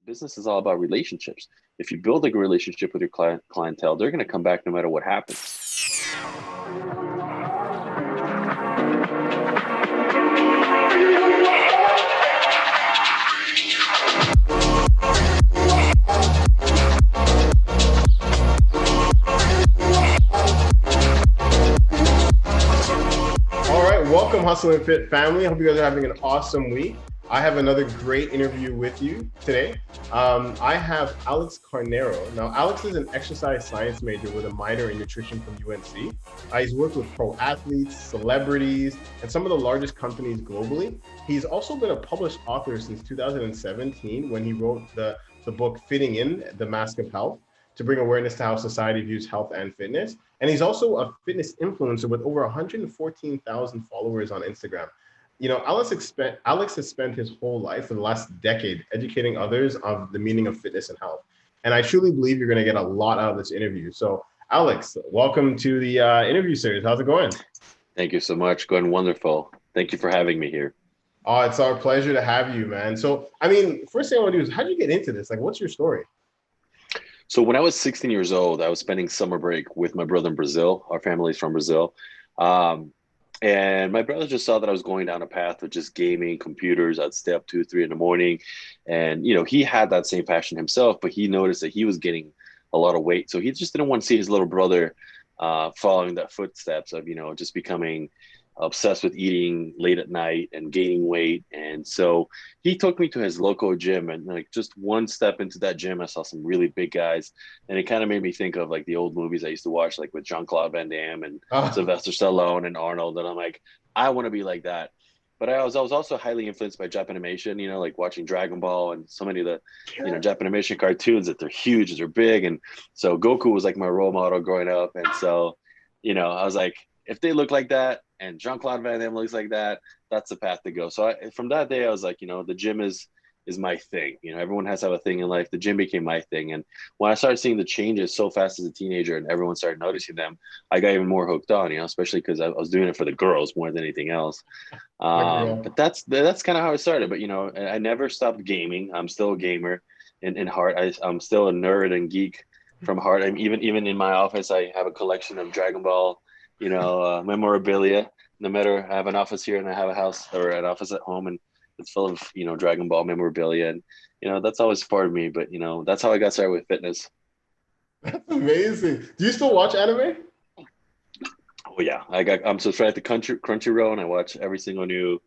business is all about relationships. If you build a good relationship with your clientele, they're going to come back no matter what happens. Welcome, Hustle and Fit family. I hope you guys are having an awesome week. I have another great interview with you today. I have Alex Carneiro. Now, Alex is an exercise science major with a minor in nutrition from UNC. He's worked with pro athletes, celebrities, and some of the largest companies globally. He's also been a published author since 2017 when he wrote the book Fitting In, The Mask of Health, to bring awareness to how society views health and fitness. And he's also a fitness influencer with over 114,000 followers on Instagram. You know, Alex has spent his whole life for the last decade educating others of the meaning of fitness and health. And I truly believe you're going to get a lot out of this interview. So Alex, welcome to the interview series. How's it going? Thank you so much. Going wonderful. Thank you for having me here. Oh, it's our pleasure to have you, man. So, I mean, first thing I want to do is, how did you get into this? Like, what's your story? So when I was 16 years old, I was spending summer break with my brother in Brazil. Our family's from Brazil. And my brother just saw that I was going down a path of just gaming, computers. I'd stay up 2 or 3 in the morning. And, you know, he had that same passion himself, but he noticed that he was getting a lot of weight. So he just didn't want to see his little brother following that footsteps of, you know, just becoming obsessed with eating late at night and gaining weight. And so he took me to his local gym, and like just one step into that gym, I saw some really big guys, and it kind of made me think of like the old movies I used to watch, like with Jean-Claude Van Damme and Sylvester Stallone and Arnold. And I'm like, I want to be like that. But I was also highly influenced by Japanimation, you know, like watching Dragon Ball and so many of the, you know, Japanimation cartoons that they're huge, they're big. And so Goku was like my role model growing up. And so, you know, I was like, if they look like that and Jean-Claude Van Damme looks like that, that's the path to go. So from that day, I was like, you know, the gym is my thing. You know, everyone has to have a thing in life. The gym became my thing. And when I started seeing the changes so fast as a teenager and everyone started noticing them, I got even more hooked on, you know, especially because I was doing it for the girls more than anything else. But that's kind of how I started. But, you know, I never stopped gaming. I'm still a gamer in heart. I'm still a nerd and geek from heart. I'm even in my office, I have a collection of Dragon Ball, you know, memorabilia. No matter, I have an office here and I have a house or an office at home, and it's full of, you know, Dragon Ball memorabilia. And, you know, that's always part of me, but, you know, that's how I got started with fitness. That's amazing. Do you still watch anime? Oh yeah. I'm subscribed to Crunchyroll, and I watch every single new,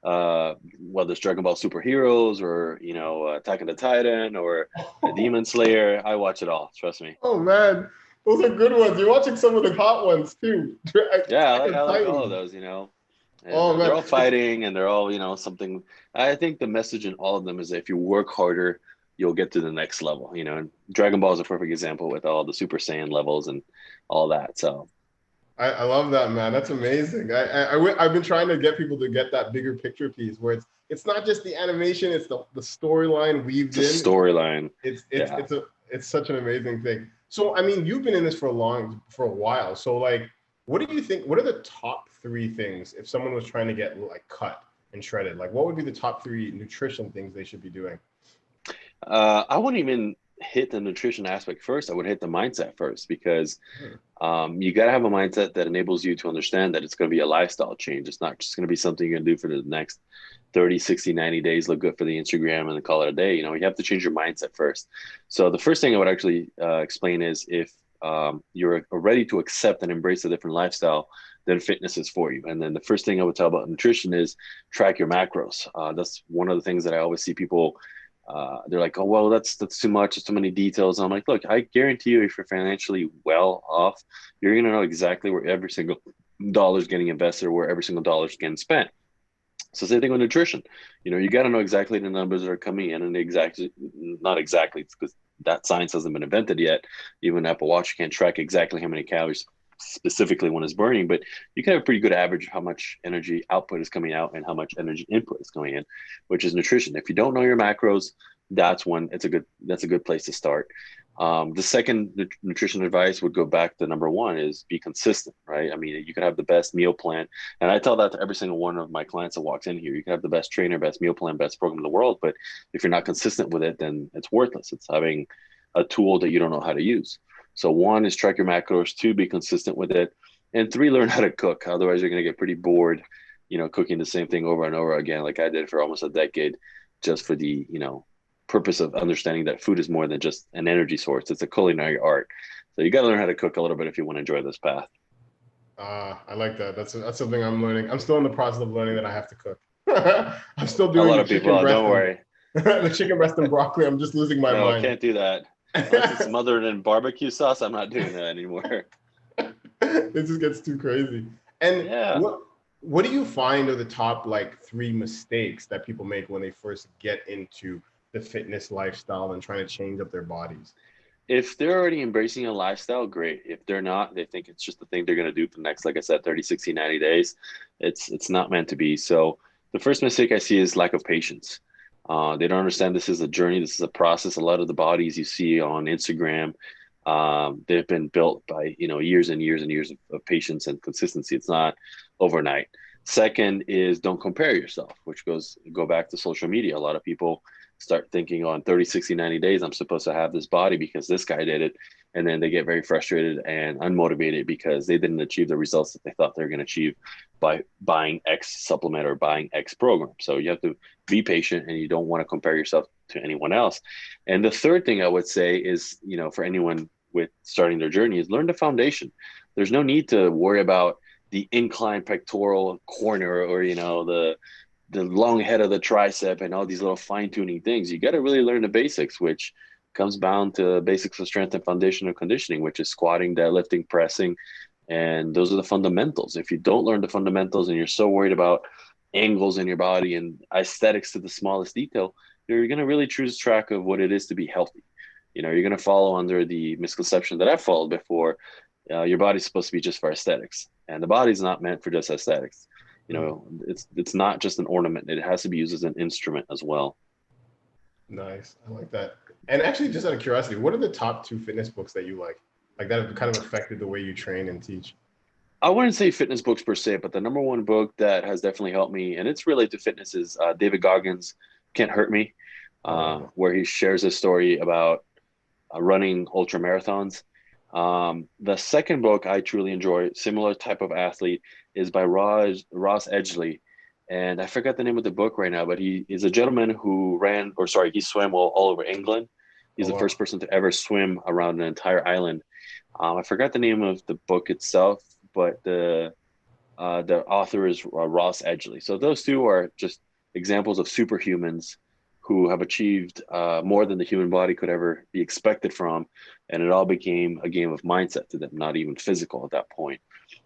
whether it's Dragon Ball Superheroes or, you know, Attack on the Titan or Demon Slayer. I watch it all. Trust me. Oh man. Those are good ones. You're watching some of the hot ones too. Yeah, I like all of those, you know. And they're all fighting, and they're all, you know, something. I think the message in all of them is that if you work harder, you'll get to the next level. You know, and Dragon Ball is a perfect example with all the Super Saiyan levels and all that. So I love that, man. That's amazing. I've been trying to get people to get that bigger picture piece where it's not just the animation, it's the storyline weaved in. Storyline. It's such an amazing thing. So, I mean, you've been in this for a while. So, like, what do you think? What are the top 3 things if someone was trying to get like cut and shredded? Like, what would be the top 3 nutrition things they should be doing? I wouldn't even hit the nutrition aspect first. I would hit the mindset first, because you got to have a mindset that enables you to understand that it's going to be a lifestyle change. It's not just going to be something you're going to do for the next 30, 60, 90 days, look good for the Instagram and then call it a day. You know, you have to change your mindset first. So the first thing I would actually explain is if you're ready to accept and embrace a different lifestyle, then fitness is for you. And then the first thing I would tell about nutrition is track your macros. That's one of the things that I always see people, they're like, oh, well, that's too much. There's too many details. And I'm like, look, I guarantee you, if you're financially well off, you're going to know exactly where every single dollar is getting invested or where every single dollar is getting spent. So same thing with nutrition. You know, you got to know exactly the numbers that are coming in, and not exactly, because that science hasn't been invented yet. Even Apple Watch can't track exactly how many calories specifically one is burning, but you can have a pretty good average of how much energy output is coming out and how much energy input is going in, which is nutrition. If you don't know your macros, that's a good place to start. The second nutrition advice would go back to number one is be consistent, right? I mean, you can have the best meal plan. And I tell that to every single one of my clients that walks in here. You can have the best trainer, best meal plan, best program in the world. But if you're not consistent with it, then it's worthless. It's having a tool that you don't know how to use. So one is track your macros, two, be consistent with it. And three, learn how to cook. Otherwise, you're going to get pretty bored, cooking the same thing over and over again, like I did for almost a decade, just for the, purpose of understanding that food is more than just an energy source. It's a culinary art. So you got to learn how to cook a little bit if you want to enjoy this path. I like that. That's something I'm learning. I'm still in the process of learning that I have to cook. I'm still A doing lot the of people, chicken breast. don't worry. The chicken breast and broccoli. I'm just losing my No, mind. can't do that. Unless it's smothered in barbecue sauce, I'm not doing that anymore. It just gets too crazy. And Yeah. what do you find are the top like 3 mistakes that people make when they first get into the fitness lifestyle and trying to change up their bodies? If they're already embracing a lifestyle, great. If they're not, they think it's just the thing they're going to do for the next, like I said, 30, 60, 90 days. It's not meant to be. So the first mistake I see is lack of patience. They don't understand this is a journey. This is a process. A lot of the bodies you see on Instagram, they've been built by, years and years and years of patience and consistency. It's not overnight. Second is don't compare yourself, which go back to social media. A lot of people start thinking on 30, 60, 90 days, I'm supposed to have this body because this guy did it. And then they get very frustrated and unmotivated because they didn't achieve the results that they thought they were going to achieve by buying X supplement or buying X program. So you have to be patient and you don't want to compare yourself to anyone else. And the third thing I would say is, for anyone with starting their journey is learn the foundation. There's no need to worry about the incline pectoral corner or, the long head of the tricep and all these little fine tuning things. You got to really learn the basics, which comes down to basics of strength and foundational conditioning, which is squatting, deadlifting, pressing. And those are the fundamentals. If you don't learn the fundamentals and you're so worried about angles in your body and aesthetics to the smallest detail, you're going to really lose track of what it is to be healthy. You're going to follow under the misconception that I followed before. Your body's supposed to be just for aesthetics, and the body's not meant for just aesthetics. It's not just an ornament. It has to be used as an instrument as well. Nice. I like that. And actually, just out of curiosity, what are the top 2 fitness books that you like that have kind of affected the way you train and teach? I wouldn't say fitness books per se, but the number one book that has definitely helped me, and it's related to fitness, is David Goggins' Can't Hurt Me, where he shares a story about running ultra marathons. The second book I truly enjoy, similar type of athlete, is by Ross Edgley. And I forgot the name of the book right now, but he is a gentleman who he swam all over England. He's the first person to ever swim around an entire island. I forgot the name of the book itself, but the author is Ross Edgley. So those two are just examples of superhumans who have achieved more than the human body could ever be expected from. And it all became a game of mindset to them, not even physical at that point.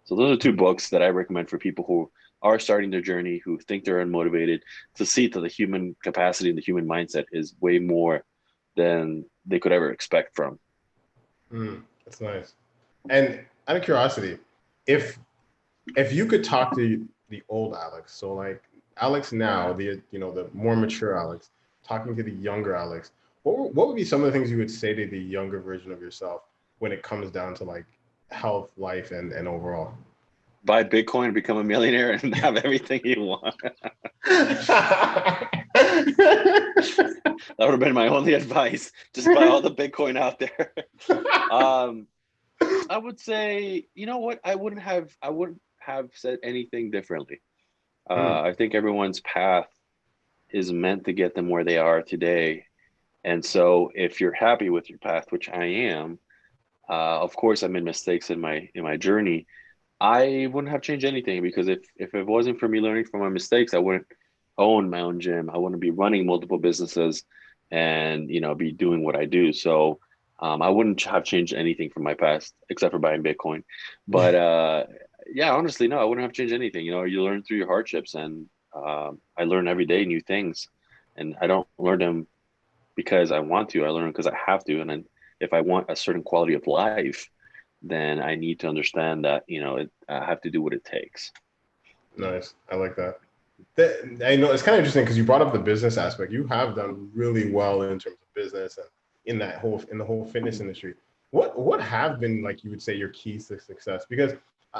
So those are 2 books that I recommend for people who are starting their journey, who think they're unmotivated, to see that the human capacity and the human mindset is way more than they could ever expect from. That's nice. And out of curiosity, if you could talk to the old Alex, so like Alex now, the more mature Alex, talking to the younger Alex, what would be some of the things you would say to the younger version of yourself when it comes down to like health, life, and overall? Buy Bitcoin, become a millionaire, and have everything you want. That would have been my only advice. Just buy all the Bitcoin out there. I would say, you know what? I wouldn't have said anything differently. I think everyone's path is meant to get them where they are today. And so if you're happy with your path, which I am, of course I made mistakes in my journey. I wouldn't have changed anything, because if it wasn't for me learning from my mistakes, I wouldn't own my own gym. I wouldn't be running multiple businesses and, be doing what I do. So I wouldn't have changed anything from my past except for buying Bitcoin. But yeah, honestly, no, I wouldn't have changed anything. You learn through your hardships, and I learn every day new things, and I don't learn them because I want to. I learn because I have to. And then if I want a certain quality of life, then I need to understand that, I have to do what it takes. Nice. I like that. I know it's kind of interesting because you brought up the business aspect. You have done really well in terms of business and, in the whole fitness industry. What have been, like, you would say, your keys to success? Because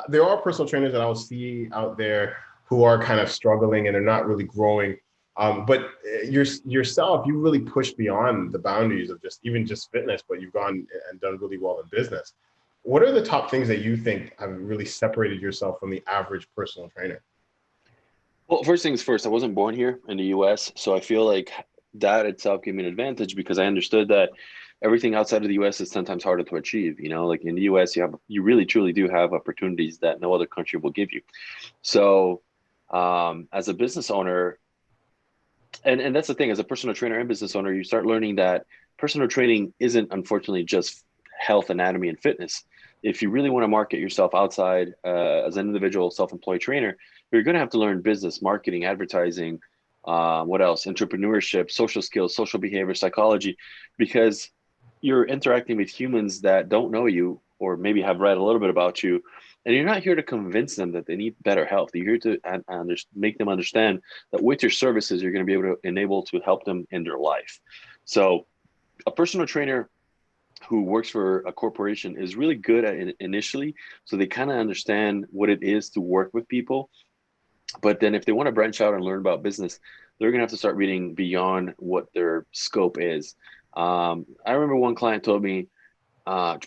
there are personal trainers that I'll see out there who are kind of struggling and they're not really growing. But yourself, you really push beyond the boundaries of just even just fitness, but you've gone and done really well in business. What are the top things that you think have really separated yourself from the average personal trainer? Well, first things first, I wasn't born here in the US, so I feel like that itself gave me an advantage because I understood that everything outside of the US is sometimes harder to achieve. Like in the US, you really truly do have opportunities that no other country will give you. So, as a business owner, and that's the thing, as a personal trainer and business owner, you start learning that personal training isn't unfortunately just health, anatomy, and fitness. If you really want to market yourself outside as an individual self-employed trainer, you're going to have to learn business, marketing, advertising, what else? Entrepreneurship, social skills, social behavior, psychology, because you're interacting with humans that don't know you or maybe have read a little bit about you. And you're not here to convince them that they need better health. You're here to make them understand that with your services, you're going to be able to enable to help them in their life. So a personal trainer who works for a corporation is really good at it initially. So they kind of understand what it is to work with people. But then if they want to branch out and learn about business, they're going to have to start reading beyond what their scope is. I remember one client told me,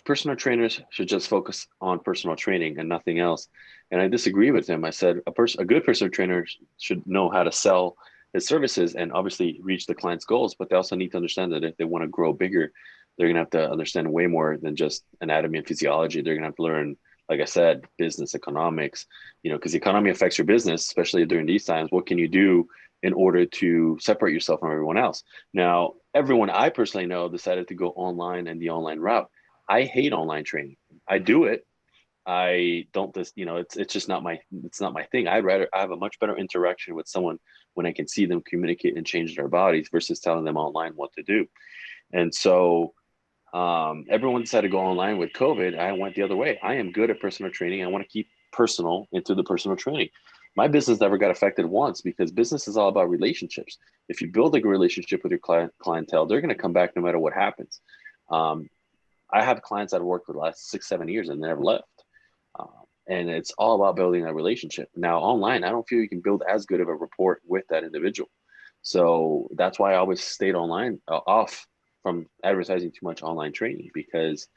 personal trainers should just focus on personal training and nothing else. And I disagree with him. I said a good personal trainer should know how to sell his services and obviously reach the client's goals, but they also need to understand that if they want to grow bigger, they're going to have to understand way more than just anatomy and physiology. They're going to have to learn, like I said, business economics, because the economy affects your business, especially during these times. What can you do in order to separate yourself from everyone else? Now, everyone I personally know decided to go online and the online route. I hate online training. I do it. I don't just, it's just not my thing. I have a much better interaction with someone when I can see them communicate and change their bodies versus telling them online what to do. And so everyone decided to go online with COVID. I went the other way. I am good at personal training. I want to keep personal into the personal training. My business never got affected once because business is all about relationships. If you build a good relationship with your clientele, they're going to come back no matter what happens. I have clients I've worked with the last 6, 7 years and never left. And it's all about building a relationship. Now, online, I don't feel you can build as good of a rapport with that individual. So that's why I always stayed online, off from advertising too much online training because,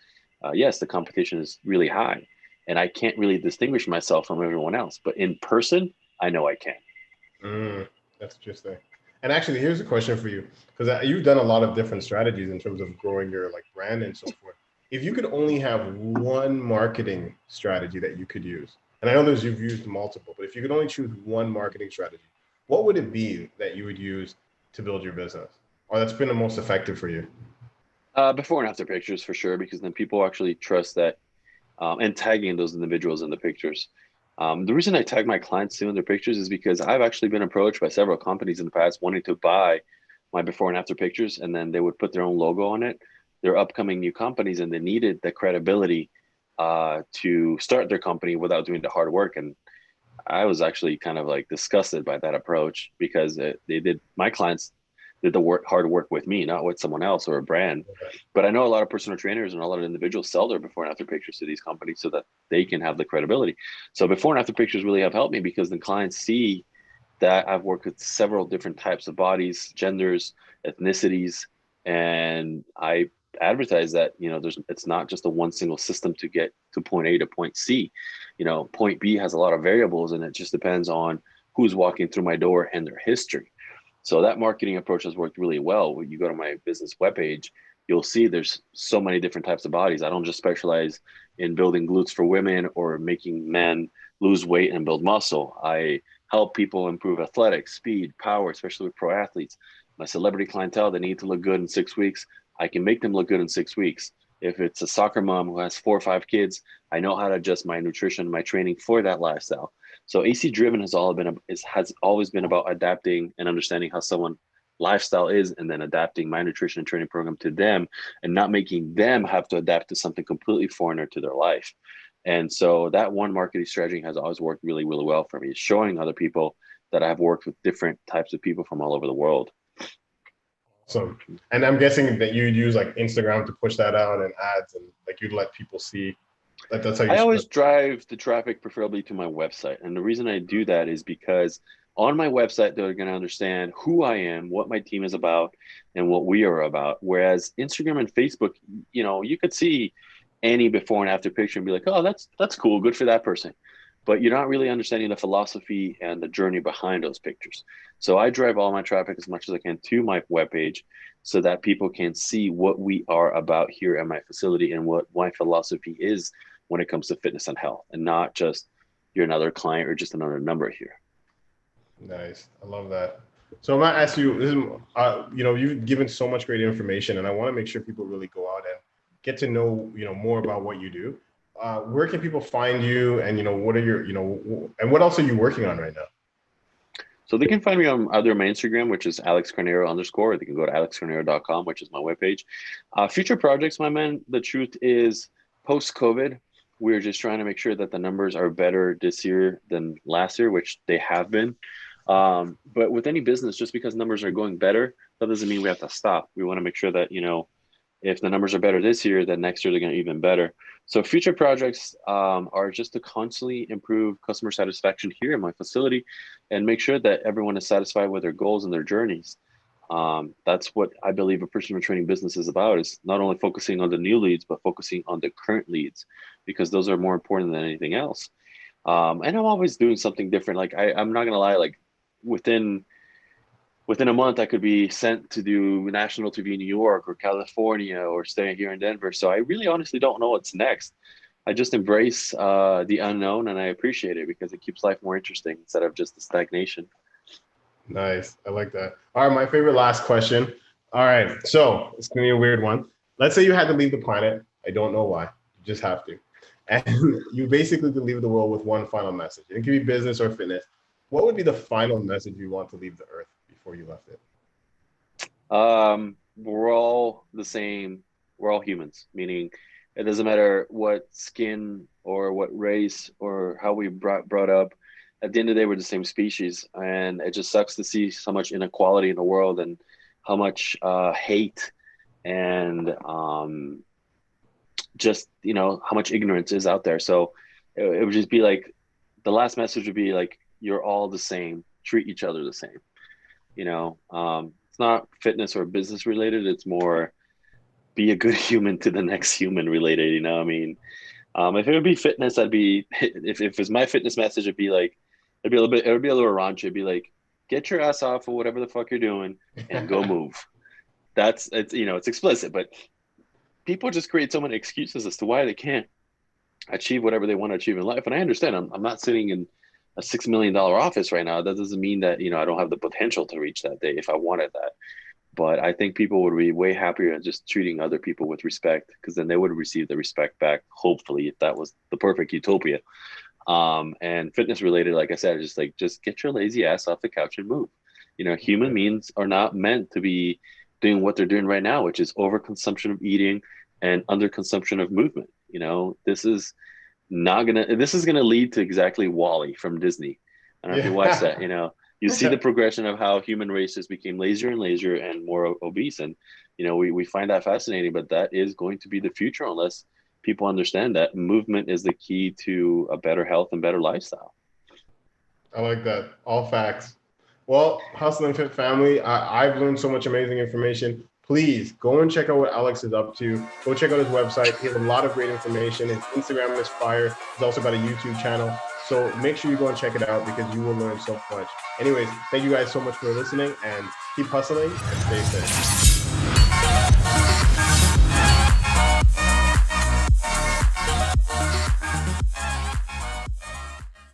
yes, the competition is really high and I can't really distinguish myself from everyone else. But in person, I know I can. That's interesting. And actually, here's a question for you, because you've done a lot of different strategies in terms of growing your brand and so forth. If you could only have one marketing strategy that you could use, and I know you've used multiple, but if you could only choose one marketing strategy, what would it be that you would use to build your business, or that's been the most effective for you? Before and after pictures for sure, because then people actually trust that, and tagging those individuals in the pictures. The reason I tag my clients too in their pictures is because I've actually been approached by several companies in the past wanting to buy my before and after pictures, and then they would put their own logo on it. They're upcoming new companies, and they needed the credibility to start their company without doing the hard work. And I was actually kind of disgusted by that approach because my clients did the hard work with me, not with someone else or a brand. But I know a lot of personal trainers and a lot of individuals sell their before and after pictures to these companies so that they can have the credibility. So before and after pictures really have helped me because the clients see that I've worked with several different types of bodies, genders, ethnicities, and I advertise that it's not just a one single system to get to point A to point C. Point B has a lot of variables, and it just depends on who's walking through my door and their history. So that marketing approach has worked really well. When you go to my business webpage, you'll see there's so many different types of bodies. I don't just specialize in building glutes for women or making men lose weight and build muscle. I help people improve athletics, speed, power, especially with pro athletes. My celebrity clientele, they need to look good in 6 weeks. I can make them look good in 6 weeks. If it's a soccer mom who has 4 or 5 kids, I know how to adjust my nutrition, my training for that lifestyle. So AC Driven has always been about adapting and understanding how someone lifestyle is, and then adapting my nutrition and training program to them, and not making them have to adapt to something completely foreigner to their life. And so that one marketing strategy has always worked really, really well for me, showing other people that I've worked with different types of people from all over the world. Awesome. And I'm guessing that you'd use like Instagram to push that out and ads, and like you'd let people see. Like that's how you I spread. always drive the traffic preferably to my website. And the reason I do that is because on my website, they're going to understand who I am, what my team is about, and what we are about. Whereas Instagram and Facebook, you could see any before and after picture and be like, oh, that's cool. Good for that person. But you're not really understanding the philosophy and the journey behind those pictures. So I drive all my traffic as much as I can to my webpage so that people can see what we are about here at my facility and what my philosophy is when it comes to fitness and health, and not just you're another client or just another number here. Nice. I love that. So I'm gonna ask you, this is, you've given so much great information, and I want to make sure people really go out and get to know, more about what you do. Where can people find you, and what are your, and what else are you working on right now? So they can find me on either my Instagram, which is Alex Carneiro _, or they can go to alexcarneiro.com, which is my webpage. Future projects, my man, the truth is post-COVID, we're just trying to make sure that the numbers are better this year than last year, which they have been. But with any business, just because numbers are going better, that doesn't mean we have to stop. We want to make sure that, if the numbers are better this year, then next year they're going to be even better. So future projects are just to constantly improve customer satisfaction here in my facility and make sure that everyone is satisfied with their goals and their journeys. That's what I believe a personal training business is about, is not only focusing on the new leads, but focusing on the current leads, because those are more important than anything else. And I'm always doing something different. Like I'm not going to lie, like within a month, I could be sent to do national TV in New York or California or staying here in Denver. So I really honestly don't know what's next. I just embrace the unknown, and I appreciate it because it keeps life more interesting instead of just the stagnation. Nice. I like that. All right. My favorite last question. All right. So it's going to be a weird one. Let's say you had to leave the planet. I don't know why. You just have to. And you basically could leave the world with one final message. It could be business or fitness. What would be the final message you want to leave the earth before you left it? We're all the same. We're all humans, meaning it doesn't matter what skin or what race or how we brought up. At the end of the day, we're the same species, and it just sucks to see so much inequality in the world and how much hate and just how much ignorance is out there. So it would just be like, the last message would be like, you're all the same. Treat each other the same. It's not fitness or business related. It's more be a good human to the next human related. If it would be fitness, I'd be, if it's my fitness message, it'd be a little raunchy. It'd be like, get your ass off of whatever the fuck you're doing and go move. It's explicit, but people just create so many excuses as to why they can't achieve whatever they want to achieve in life. And I understand. I'm not sitting in a $6 million office right now. That doesn't mean that, I don't have the potential to reach that day if I wanted that. But I think people would be way happier just treating other people with respect, because then they would receive the respect back, hopefully, if that was the perfect utopia. And fitness related, like I said, just get your lazy ass off the couch and move. Human beings are not meant to be doing what they're doing right now, which is overconsumption of eating and underconsumption of movement. This is gonna lead to exactly Wall-E from Disney. I don't know if you watched that. You see the progression of how human races became lazier and lazier and more obese, and we find that fascinating. But that is going to be the future unless people understand that movement is the key to a better health and better lifestyle. I like that. All facts. Well, Hustle and Fit family, I've learned so much amazing information. Please go and check out what Alex is up to. Go check out his website. He has a lot of great information. His Instagram is fire. He's also got a YouTube channel. So make sure you go and check it out because you will learn so much. Anyways, thank you guys so much for listening, and keep hustling and stay fit.